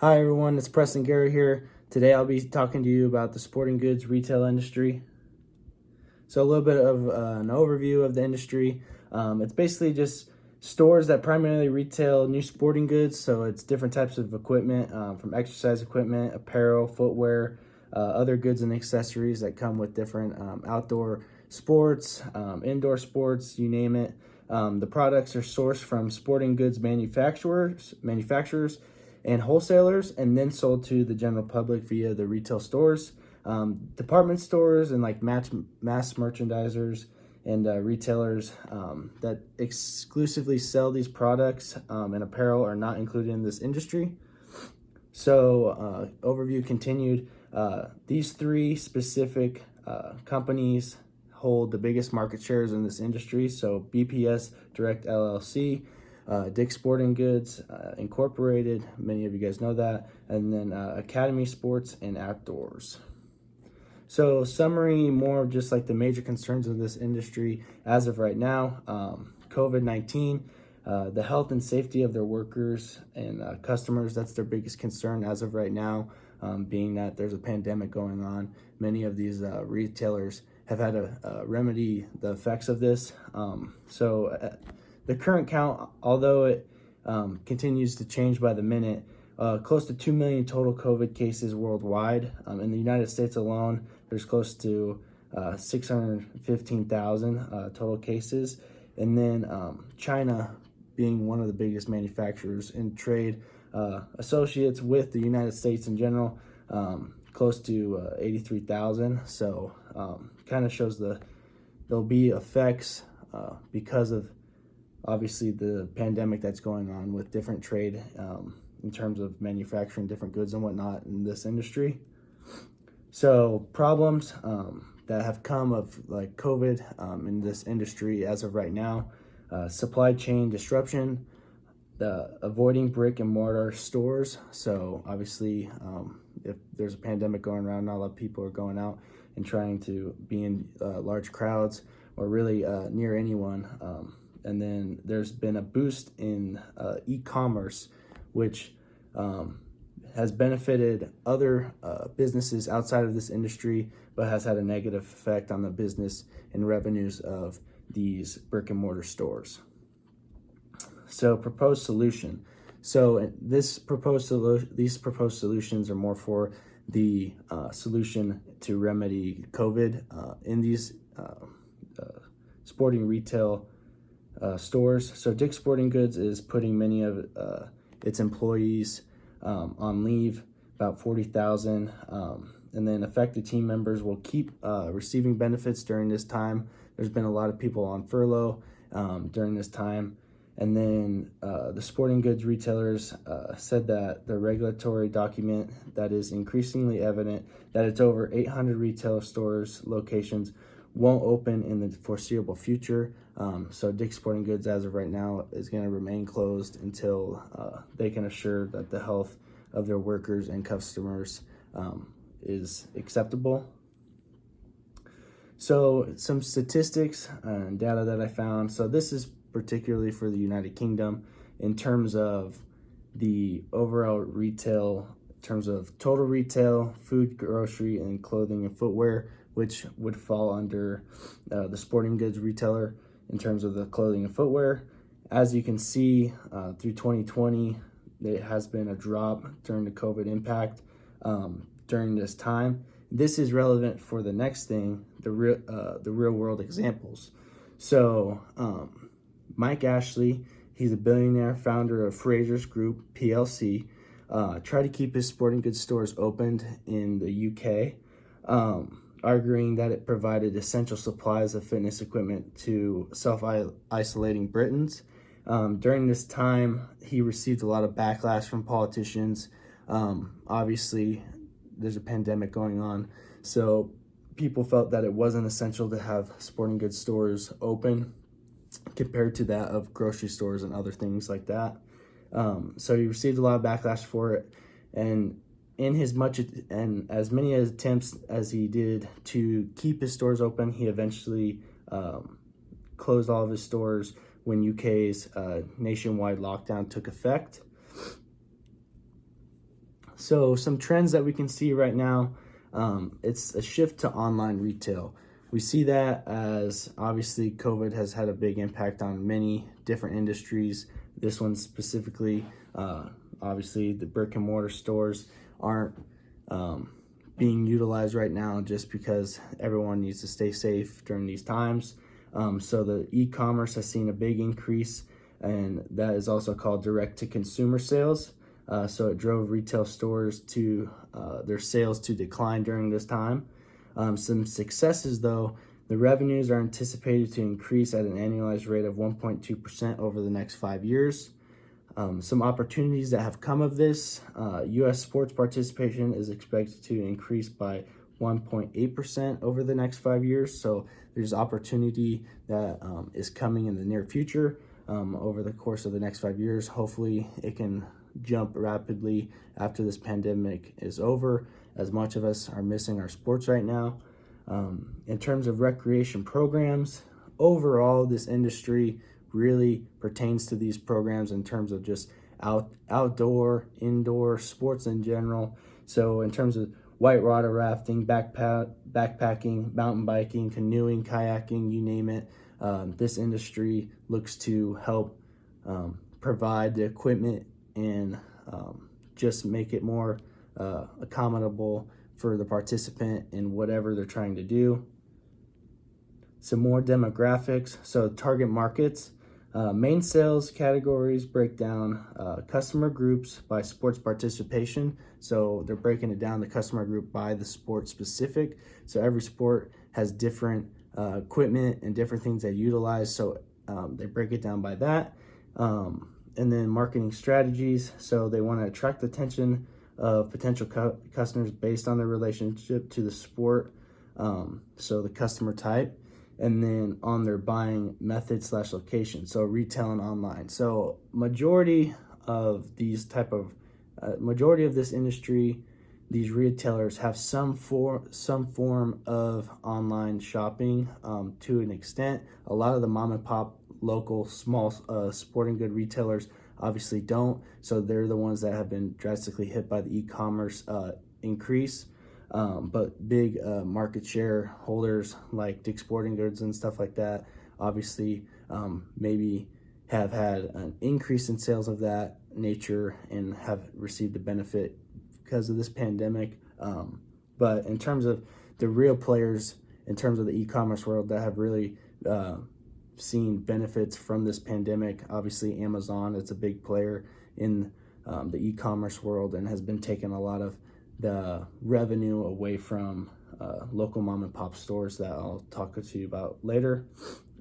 Hi everyone, it's Preston Gary here. Today I'll be talking to you about the sporting goods retail industry. So a little bit of an overview of the industry. It's basically just stores that primarily retail new sporting goods. So it's different types of equipment, from exercise equipment, apparel, footwear, other goods and accessories that come with different outdoor sports, indoor sports, you name it. The products are sourced from sporting goods manufacturers and wholesalers, and then sold to the general public via the retail stores, department stores, and like mass merchandisers and retailers that exclusively sell these products and apparel are not included in this industry. So, overview continued. These three specific companies hold the biggest market shares in this industry. So, BPS Direct LLC, Dick's Sporting Goods Incorporated, many of you guys know that, and then Academy Sports and Outdoors. So, summary, more of just like the major concerns of this industry as of right now. COVID-19, the health and safety of their workers and customers, that's their biggest concern as of right now, being that there's a pandemic going on. Many of these retailers have had to remedy the effects of this. The current count, although it continues to change by the minute, close to 2 million total COVID cases worldwide. In the United States alone, there's close to 615,000 total cases. And then China, being one of the biggest manufacturers in trade associates with the United States in general, close to 83,000. So kind of shows there'll be effects because of obviously the pandemic that's going on with different trade in terms of manufacturing different goods and whatnot in this industry. So problems that have come of like COVID in this industry as of right now: supply chain disruption, avoiding brick and mortar stores. So obviously, if there's a pandemic going around, not a lot of people are going out and trying to be in large crowds or really near anyone. And then there's been a boost in e-commerce, which has benefited other businesses outside of this industry, but has had a negative effect on the business and revenues of these brick and mortar stores. So proposed solution. So these proposed solutions are more for the solution to remedy COVID in these sporting retail stores. So Dick's Sporting Goods is putting many of its employees on leave, about 40,000, and then affected team members will keep receiving benefits during this time. There's been a lot of people on furlough during this time. And then the sporting goods retailers said that the regulatory document that is increasingly evident that it's over 800 retail stores locations won't open in the foreseeable future. So Dick's Sporting Goods, as of right now, is going to remain closed until they can assure that the health of their workers and customers is acceptable. So some statistics and data that I found. So this is particularly for the United Kingdom in terms of the overall retail, in terms of total retail, food, grocery, and clothing and footwear, which would fall under the sporting goods retailer in terms of the clothing and footwear. As you can see, through 2020, there has been a drop during the COVID impact during this time. This is relevant for the next thing, the real world examples. So Mike Ashley, he's a billionaire founder of Frasers Group PLC, tried to keep his sporting goods stores opened in the UK, arguing that it provided essential supplies of fitness equipment to self-isolating Britons. During this time, he received a lot of backlash from politicians. Obviously, there's a pandemic going on, so people felt that it wasn't essential to have sporting goods stores open compared to that of grocery stores and other things like that. So he received a lot of backlash for it, and in as many attempts as he did to keep his stores open, he eventually closed all of his stores when UK's nationwide lockdown took effect. So some trends that we can see right now, it's a shift to online retail. We see that as obviously COVID has had a big impact on many different industries. This one specifically, obviously the brick and mortar stores aren't being utilized right now just because everyone needs to stay safe during these times. So the e-commerce has seen a big increase, and that is also called direct-to-consumer sales. So it drove retail stores to their sales to decline during this time. Some successes though, the revenues are anticipated to increase at an annualized rate of 1.2% over the next 5 years. Some opportunities that have come of this, U.S. sports participation is expected to increase by 1.8% over the next 5 years. So there's opportunity that is coming in the near future over the course of the next 5 years. Hopefully it can jump rapidly after this pandemic is over, as much of us are missing our sports right now. In terms of recreation programs, overall this industry really pertains to these programs in terms of just outdoor, indoor sports in general. So in terms of whitewater rafting, backpacking, mountain biking, canoeing, kayaking, you name it, this industry looks to help provide the equipment and just make it more accommodable for the participant in whatever they're trying to do. Some more demographics. So target markets, main sales categories break down customer groups by sports participation. So they're breaking it down, the customer group by the sport specific. So every sport has different equipment and different things they utilize. So they break it down by that. And then marketing strategies. So they want to attract the attention of potential customers based on their relationship to the sport. So the customer type, and then on their buying method / location. So retail and online. So majority of this industry, these retailers have some form of online shopping to an extent. A lot of the mom and pop local small sporting good retailers obviously don't, so they're the ones that have been drastically hit by the e-commerce increase. But big market share holders like Dick's Sporting Goods and stuff like that obviously maybe have had an increase in sales of that nature and have received the benefit because of this pandemic. But in terms of the real players, in terms of the e-commerce world that have really seen benefits from this pandemic, obviously Amazon, it's a big player in the e-commerce world and has been taking a lot of the revenue away from local mom and pop stores that I'll talk to you about later.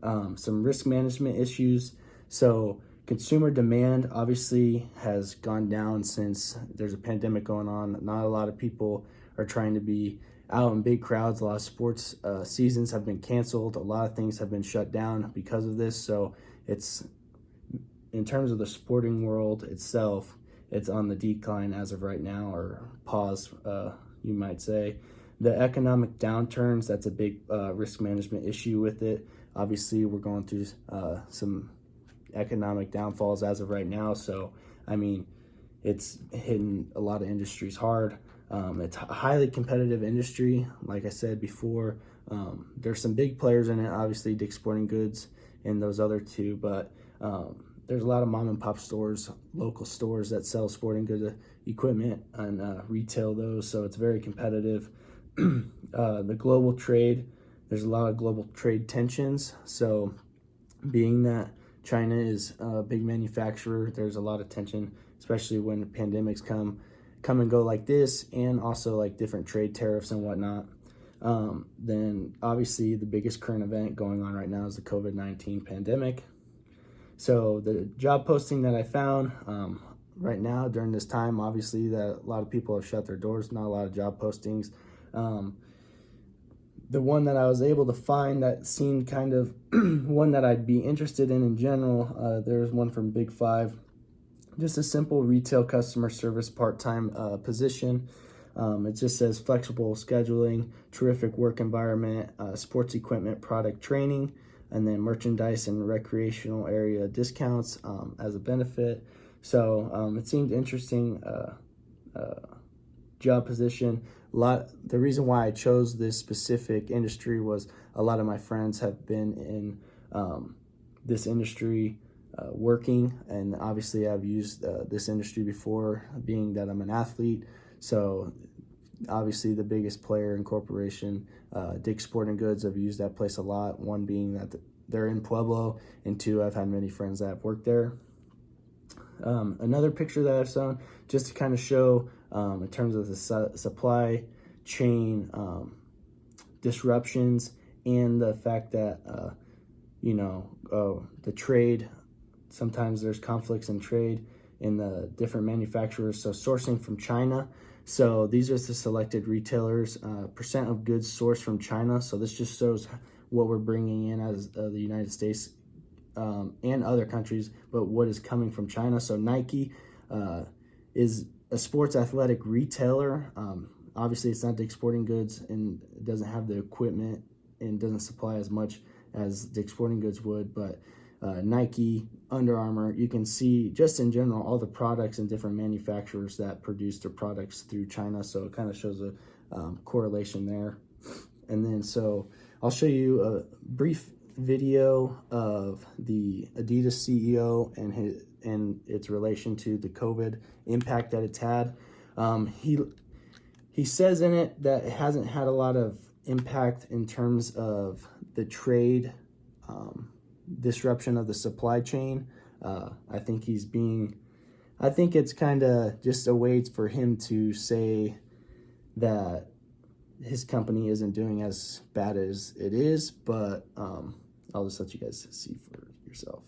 Some risk management issues. So consumer demand obviously has gone down since there's a pandemic going on. Not a lot of people are trying to be out in big crowds. A lot of sports seasons have been canceled. A lot of things have been shut down because of this. So it's, in terms of the sporting world itself, it's on the decline as of right now, or pause, you might say. The economic downturns, that's a big risk management issue with it. Obviously, we're going through some economic downfalls as of right now. So, I mean, it's hitting a lot of industries hard. It's a highly competitive industry. Like I said before, there's some big players in it, obviously Dick's Sporting Goods and those other two, but there's a lot of mom and pop stores, local stores that sell sporting goods equipment and retail those, so it's very competitive. The global trade, there's a lot of global trade tensions. So being that China is a big manufacturer, there's a lot of tension, especially when pandemics come and go like this, and also like different trade tariffs and whatnot. Then obviously the biggest current event going on right now is the COVID-19 pandemic. So the job posting that I found right now during this time, obviously that a lot of people have shut their doors, not a lot of job postings. The one that I was able to find that seemed kind of one that I'd be interested in general, there's one from Big Five, just a simple retail customer service part-time position. It just says flexible scheduling, terrific work environment, sports equipment product training, and then merchandise and recreational area discounts as a benefit. So it seemed interesting job position. The reason why I chose this specific industry was a lot of my friends have been in this industry working, and obviously I've used this industry before, being that I'm an athlete. So obviously the biggest player in corporation, Dick's Sporting Goods, I've used that place a lot. One being that they're in Pueblo, and two, I've had many friends that have worked there. Another picture that I've shown just to kind of show in terms of the supply chain disruptions, and the fact that the trade, sometimes there's conflicts in trade in the different manufacturers. So sourcing from China. So these are the selected retailers, percent of goods sourced from China. So this just shows what we're bringing in as the United States and other countries, but what is coming from China. So Nike is a sports athletic retailer. Obviously it's not Dick's Sporting Goods, and it doesn't have the equipment and doesn't supply as much as Dick's Sporting Goods would, but Nike, Under Armour, you can see just in general all the products and different manufacturers that produce their products through China. So it kind of shows a correlation there. And then so I'll show you a brief video of the Adidas CEO and its relation to the COVID impact that it's had. He says in it that it hasn't had a lot of impact in terms of the trade disruption of the supply chain. I think it's kind of just a way for him to say that his company isn't doing as bad as it is, but I'll just let you guys see for yourself.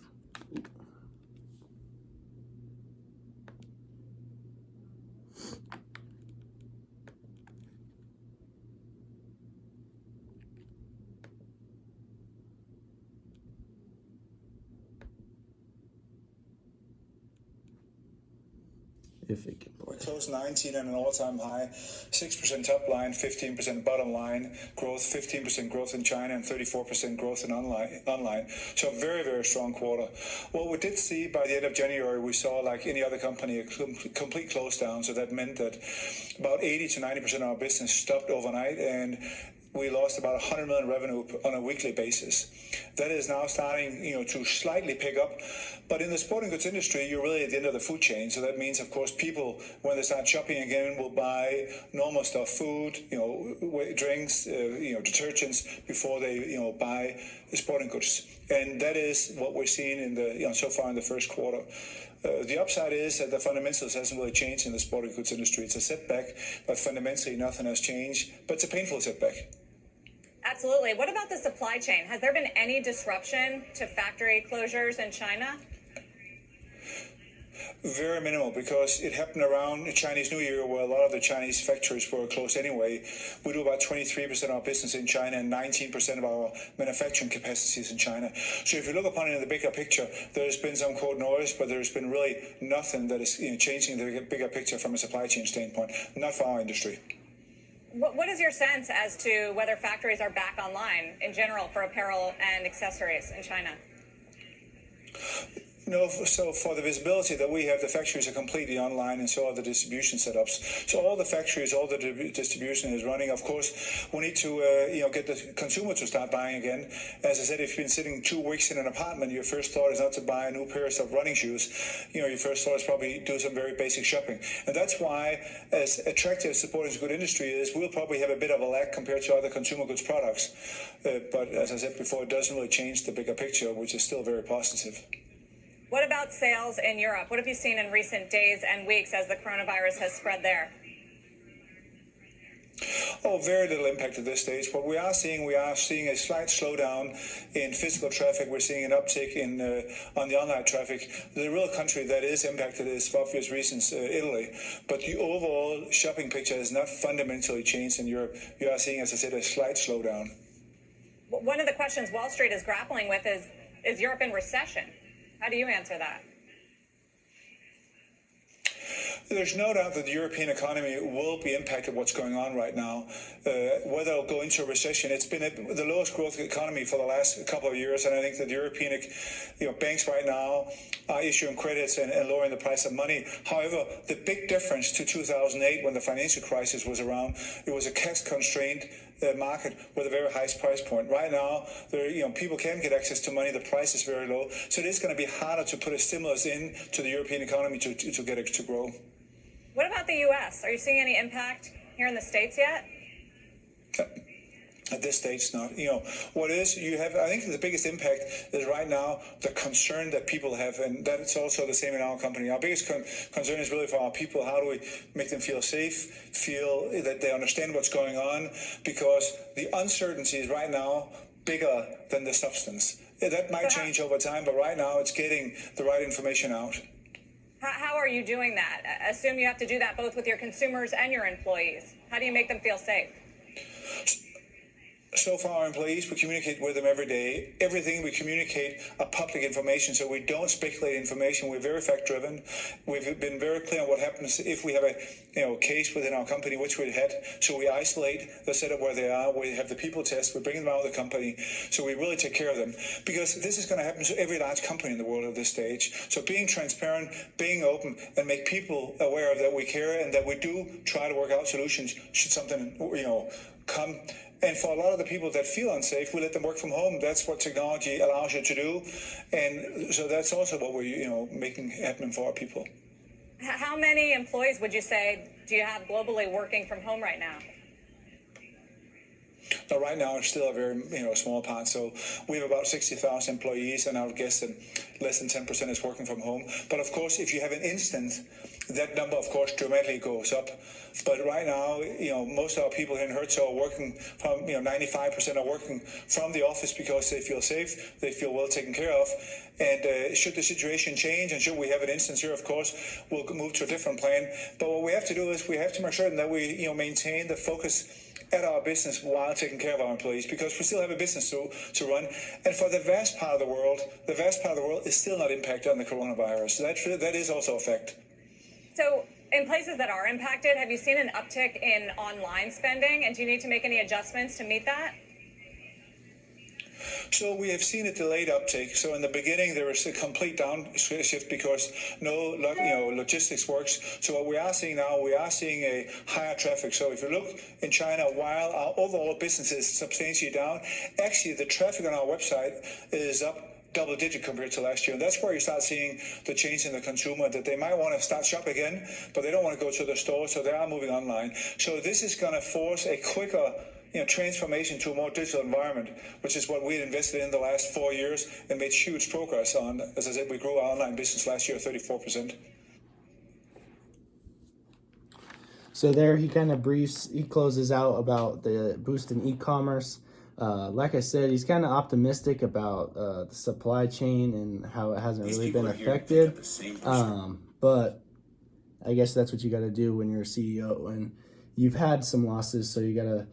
If it can play. We closed 19 at an all-time high, 6% top line, 15% bottom line growth, 15% growth in China, and 34% growth in online. So a very, very strong quarter. What we did see by the end of January, we saw, like any other company, a complete close down. So that meant that about 80 to 90% of our business stopped overnight, and we lost about $100 million revenue on a weekly basis. That is now starting, to slightly pick up. But in the sporting goods industry, you're really at the end of the food chain. So that means, of course, people, when they start shopping again, will buy normal stuff, food, drinks, detergents, before they, buy sporting goods. And that is what we're seeing in the, so far in the first quarter. The upside is that the fundamentals hasn't really changed in the sporting goods industry. It's a setback, but fundamentally nothing has changed. But it's a painful setback. Absolutely. What about the supply chain? Has there been any disruption to factory closures in China? Very minimal, because it happened around the Chinese New Year, where a lot of the Chinese factories were closed anyway. We do about 23% of our business in China, and 19% of our manufacturing capacities in China. So if you look upon it in the bigger picture, there's been some quote noise, but there's been really nothing that is changing the bigger picture from a supply chain standpoint, not for our industry. What is your sense as to whether factories are back online in general for apparel and accessories in China? So for the visibility that we have, the factories are completely online, and so are the distribution setups. So all the factories, all the distribution is running. Of course, we need to get the consumer to start buying again. As I said, if you've been sitting 2 weeks in an apartment, your first thought is not to buy a new pair of running shoes. Your first thought is probably do some very basic shopping. And that's why, as attractive as supporting good industry is, we'll probably have a bit of a lag compared to other consumer goods products. But as I said before, it doesn't really change the bigger picture, which is still very positive. What about sales in Europe? What have you seen in recent days and weeks as the coronavirus has spread there? Oh, very little impact at this stage. What we are seeing a slight slowdown in physical traffic. We're seeing an uptick in on the online traffic. The real country that is impacted is, for obvious reasons, Italy. But the overall shopping picture has not fundamentally changed in Europe. You are seeing, as I said, a slight slowdown. One of the questions Wall Street is grappling with is Europe in recession? How do you answer that? There's no doubt that the European economy will be impacted what's going on right now. Whether it'll go into a recession, it's been the lowest growth economy for the last couple of years, and I think that the European banks right now are issuing credits and lowering the price of money. However, the big difference to 2008 when the financial crisis was around, it was a cash-constrained market with a very high price point. Right now, people can get access to money. The price is very low, so it is going to be harder to put a stimulus in to the European economy to get it to grow. What about the U.S.? Are you seeing any impact here in the States yet? At this stage, not. What is, I think the biggest impact is right now the concern that people have, and that's also the same in our company. Our biggest concern is really for our people. How do we make them feel safe, feel that they understand what's going on? Because the uncertainty is right now bigger than the substance. That might change over time, but right now it's getting the right information out. How are you doing that? Assume you have to do that both with your consumers and your employees. How do you make them feel safe? So for our employees, we communicate with them every day. Everything we communicate are public information, so we don't speculate information. We're very fact-driven. We've been very clear on what happens if we have a case within our company, which we had. So we isolate the setup where they are. We have the people test. We bring them out of the company. So we really take care of them. Because this is going to happen to every large company in the world at this stage. So being transparent, being open, and make people aware of that we care and that we do try to work out solutions should something, come. And for a lot of the people that feel unsafe, we let them work from home. That's what technology allows you to do. And so that's also what we're, making happen for our people. How many employees would you say do you have globally working from home right now? Now, right now, it's still a very small part. So we have about 60,000 employees, and I would guess that less than 10% is working from home. But of course, if you have an instance, that number, of course, dramatically goes up. But right now, most of our people here in Hertz are working from, 95% are working from the office because they feel safe, they feel well taken care of. And should the situation change and should we have an instance here, of course, we'll move to a different plan. But what we have to do is we have to make sure that we, maintain the focus at our business while taking care of our employees, because we still have a business to run. And for the vast part of the world is still not impacted on the coronavirus. So that is also a fact. So in places that are impacted, have you seen an uptick in online spending? And do you need to make any adjustments to meet that? So we have seen a delayed uptake. So in the beginning, there was a complete downshift because no logistics works. So what we are seeing now, we are seeing a higher traffic. So if you look in China, while our overall business is substantially down, actually the traffic on our website is up double-digit compared to last year. And that's where you start seeing the change in the consumer, that they might want to start shop again, but they don't want to go to the store, so they are moving online. So this is going to force a quicker transformation to a more digital environment, which is what we had invested in the last 4 years and made huge progress on. As I said, we grew our online business last year 34%. So there he kind of he closes out about the boost in e-commerce. Like I said, he's kind of optimistic about the supply chain and how it hasn't really been affected. But I guess that's what you got to do when you're a CEO. And you've had some losses, so you got to,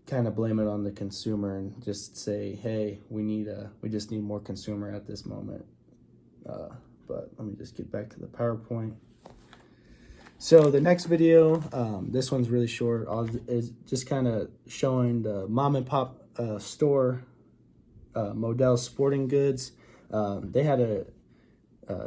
kind of blame it on the consumer and just say, hey, we just need more consumer at this moment. But let me just get back to the PowerPoint. So the next video, this one's really short, is just kind of showing the mom and pop store, Modell Sporting Goods. They had a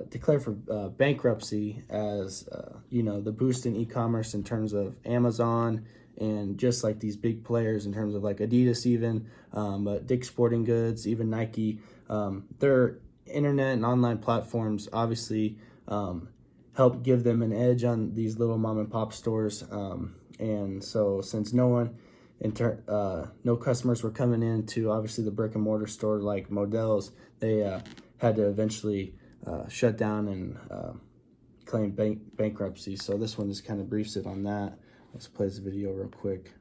declare for bankruptcy as, the boost in e-commerce in terms of Amazon and just like these big players in terms of like Adidas even, but Dick's Sporting Goods, even Nike. Their internet and online platforms obviously help give them an edge on these little mom and pop stores. And so since no customers were coming into obviously the brick and mortar store like Modell's, they had to eventually shut down and claim bankruptcy. So this one just kind of briefs it on that. Let's play this video real quick.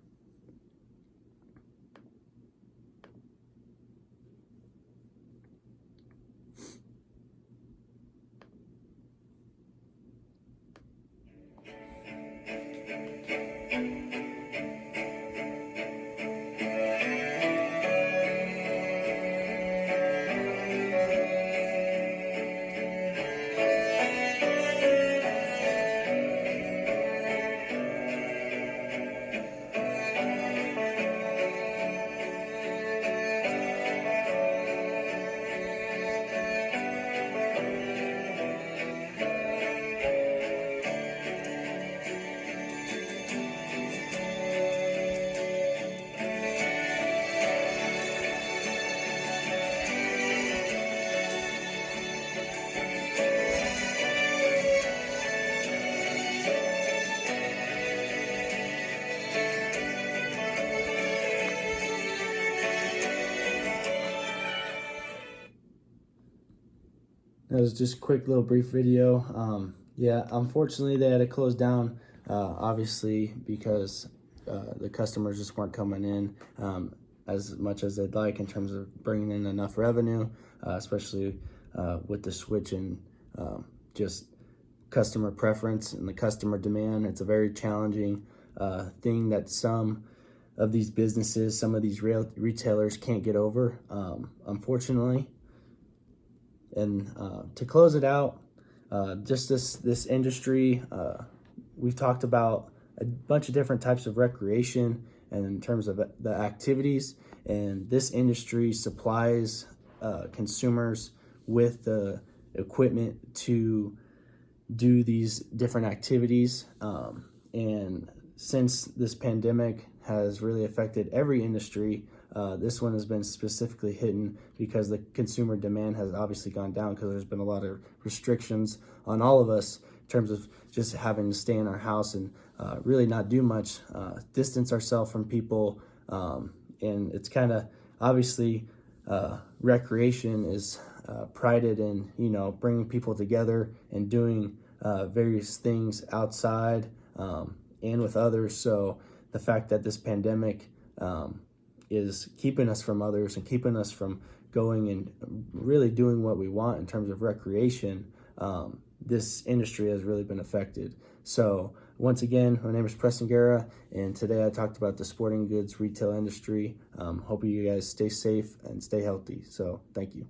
That was just a quick little brief video. Yeah, unfortunately they had to close down, obviously because the customers just weren't coming in as much as they'd like in terms of bringing in enough revenue, especially with the switch in just customer preference and the customer demand. It's a very challenging thing that some of these businesses, some of these retailers can't get over, unfortunately. And to close it out, just this industry, we've talked about a bunch of different types of recreation and in terms of the activities, and this industry supplies consumers with the equipment to do these different activities. And since this pandemic has really affected every industry, this one has been specifically hidden because the consumer demand has obviously gone down because there's been a lot of restrictions on all of us in terms of just having to stay in our house and really not do much, distance ourselves from people. And it's kind of obviously recreation is prided in, bringing people together and doing various things outside and with others. So the fact that this pandemic is keeping us from others and keeping us from going and really doing what we want in terms of recreation, this industry has really been affected. So once again, my name is Preston Guerra, and today I talked about the sporting goods retail industry. Hope you guys stay safe and stay healthy. So thank you.